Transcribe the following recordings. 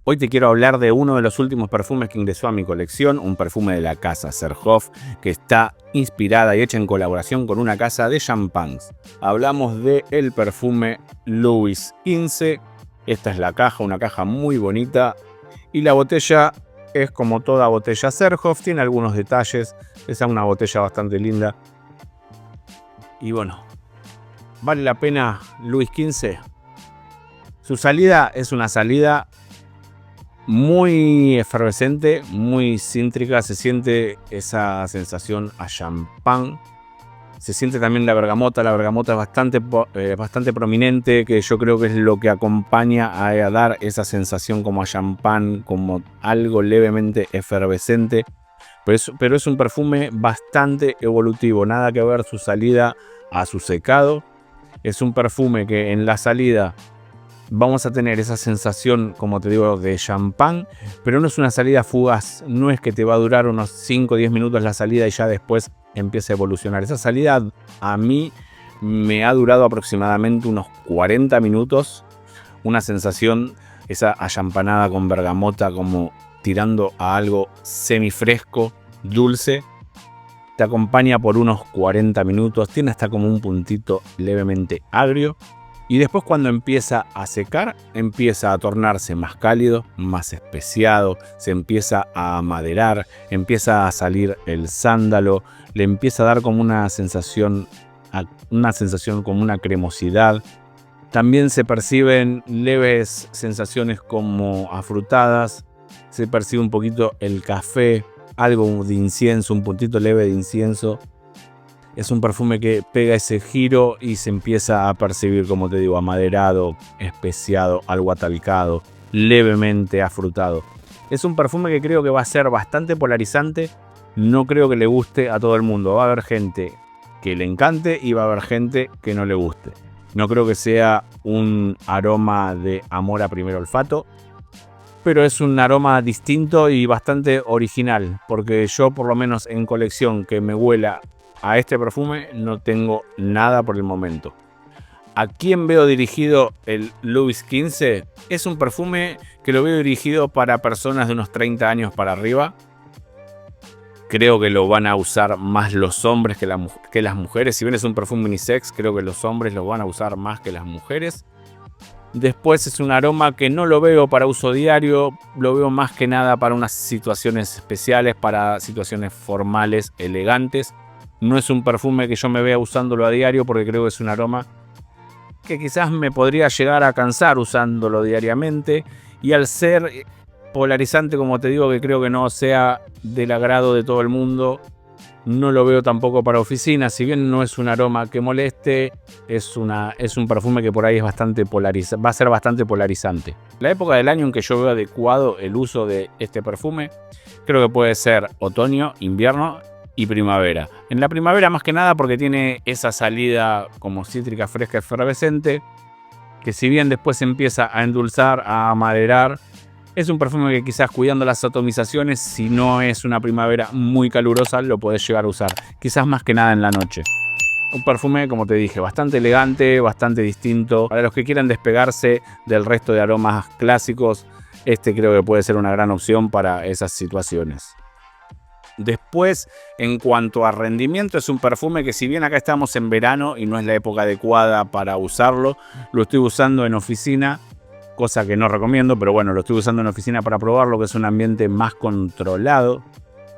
Hoy te quiero hablar de uno de los últimos perfumes que ingresó a mi colección, un perfume de la casa Cherhoff, que está inspirada y hecha en colaboración con una casa de champans. Hablamos del perfume Louis XV. Esta es la caja, una caja muy bonita. Y la botella es como toda botella Cherhoff, tiene algunos detalles. Es una botella bastante linda. Y bueno, ¿vale la pena Louis XV? Su salida es una salida muy efervescente, muy cítrica, se siente esa sensación a champán. Se siente también la bergamota es bastante prominente, que yo creo que es lo que acompaña a dar esa sensación como a champán, como algo levemente efervescente. Pero es un perfume bastante evolutivo, nada que ver su salida a su secado. Es un perfume que en la salida vamos a tener esa sensación, como te digo, de champán, pero no es una salida fugaz, no es que te va a durar unos 5 o 10 minutos la salida y ya después empieza a evolucionar. Esa salida a mí me ha durado aproximadamente unos 40 minutos, una sensación, esa achampanada con bergamota, como tirando a algo semifresco, dulce. Te acompaña por unos 40 minutos, tiene hasta como un puntito levemente agrio. Y después, cuando empieza a secar, empieza a tornarse más cálido, más especiado, se empieza a amaderar, empieza a salir el sándalo, le empieza a dar como una sensación como una cremosidad. También se perciben leves sensaciones como afrutadas, se percibe un poquito el café, algo de incienso, un puntito leve de incienso. Es un perfume que pega ese giro y se empieza a percibir, como te digo, amaderado, especiado, algo atalcado, levemente afrutado. Es un perfume que creo que va a ser bastante polarizante. No creo que le guste a todo el mundo. Va a haber gente que le encante y va a haber gente que no le guste. No creo que sea un aroma de amor a primer olfato, pero es un aroma distinto y bastante original, porque yo, por lo menos en colección que me huela a este perfume, no tengo nada por el momento. ¿A quién veo dirigido el Louis XV? Es un perfume que lo veo dirigido para personas de unos 30 años para arriba. Creo que lo van a usar más los hombres que las mujeres. Si bien es un perfume unisex, creo que los hombres lo van a usar más que las mujeres. Después es un aroma que no lo veo para uso diario, lo veo más que nada para unas situaciones especiales, para situaciones formales, elegantes. No es un perfume que yo me vea usándolo a diario, porque creo que es un aroma que quizás me podría llegar a cansar usándolo diariamente. Y al ser polarizante, como te digo, que creo que no sea del agrado de todo el mundo, no lo veo tampoco para oficina. Si bien no es un aroma que moleste, es un perfume que por ahí va a ser bastante polarizante. La época del año en que yo veo adecuado el uso de este perfume, creo que puede ser otoño, invierno y primavera. En la primavera más que nada porque tiene esa salida como cítrica, fresca, efervescente, que si bien después empieza a endulzar, a amaderar, es un perfume que quizás, cuidando las atomizaciones, si no es una primavera muy calurosa, lo podés llegar a usar. Quizás más que nada en la noche. Un perfume, como te dije, bastante elegante, bastante distinto. Para los que quieran despegarse del resto de aromas clásicos, este creo que puede ser una gran opción para esas situaciones. Después, en cuanto a rendimiento, es un perfume que, si bien acá estamos en verano y no es la época adecuada para usarlo, lo estoy usando en oficina, cosa que no recomiendo, pero bueno, lo estoy usando en oficina para probarlo, que es un ambiente más controlado.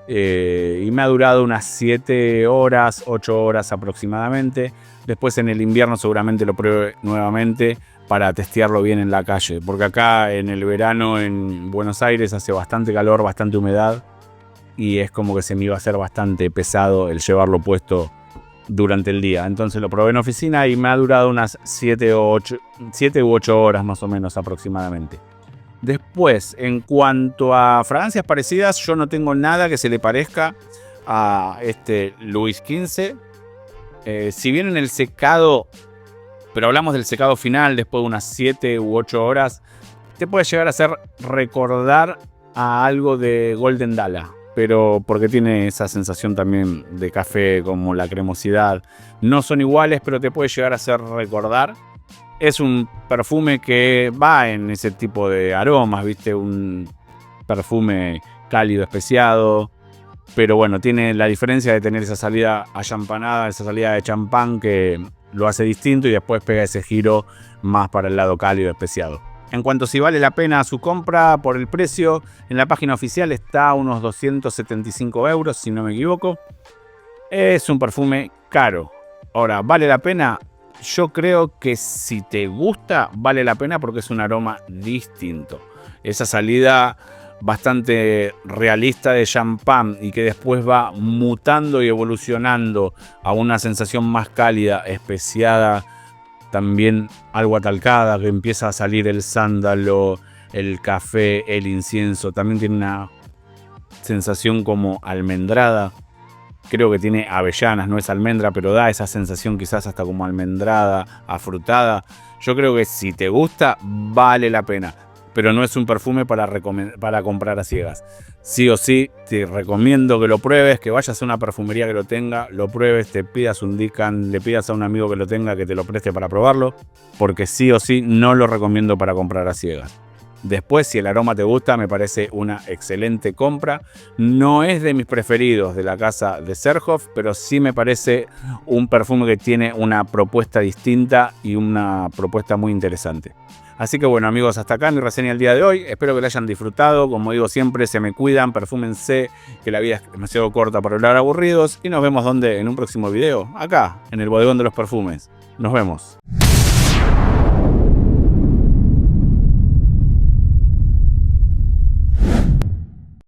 Y me ha durado unas 7 horas, 8 horas aproximadamente. Después, en el invierno, seguramente lo pruebe nuevamente para testearlo bien en la calle, porque acá en el verano en Buenos Aires hace bastante calor, bastante humedad, y es como que se me iba a hacer bastante pesado el llevarlo puesto durante el día. Entonces lo probé en oficina y me ha durado unas 7 u 8 horas más o menos aproximadamente. Después, en cuanto a fragancias parecidas, yo no tengo nada que se le parezca a este Louis XV. Si bien en el secado, pero hablamos del secado final, después de unas 7 u 8 horas, te puede llegar a hacer recordar a algo de Golden Dala, pero porque tiene esa sensación también de café, como la cremosidad. No son iguales, pero te puede llegar a hacer recordar. Es un perfume que va en ese tipo de aromas, ¿viste? Un perfume cálido, especiado. Pero bueno, tiene la diferencia de tener esa salida achampanada, esa salida de champán que lo hace distinto y después pega ese giro más para el lado cálido, especiado. En cuanto a si vale la pena su compra por el precio, en la página oficial está a unos 275 euros, si no me equivoco. Es un perfume caro. Ahora, ¿vale la pena? Yo creo que si te gusta, vale la pena porque es un aroma distinto. Esa salida bastante realista de champán y que después va mutando y evolucionando a una sensación más cálida, especiada, también algo atalcada, que empieza a salir el sándalo, el café, el incienso. También tiene una sensación como almendrada. Creo que tiene avellanas, no es almendra, pero da esa sensación quizás hasta como almendrada, afrutada. Yo creo que si te gusta, vale la pena. Pero no es un perfume para comprar a ciegas. Sí o sí, te recomiendo que lo pruebes, que vayas a una perfumería que lo tenga, lo pruebes, te pidas un Dican, le pidas a un amigo que lo tenga, que te lo preste para probarlo. Porque sí o sí, no lo recomiendo para comprar a ciegas. Después, si el aroma te gusta, me parece una excelente compra. No es de mis preferidos de la casa de Serhoff, pero sí me parece un perfume que tiene una propuesta distinta y una propuesta muy interesante. Así que bueno, amigos, hasta acá mi reseña el día de hoy. Espero que la hayan disfrutado. Como digo siempre, se me cuidan, perfúmense, que la vida es demasiado corta para hablar aburridos. Y nos vemos en un próximo video, acá, en el Bodegón de los Perfumes. Nos vemos.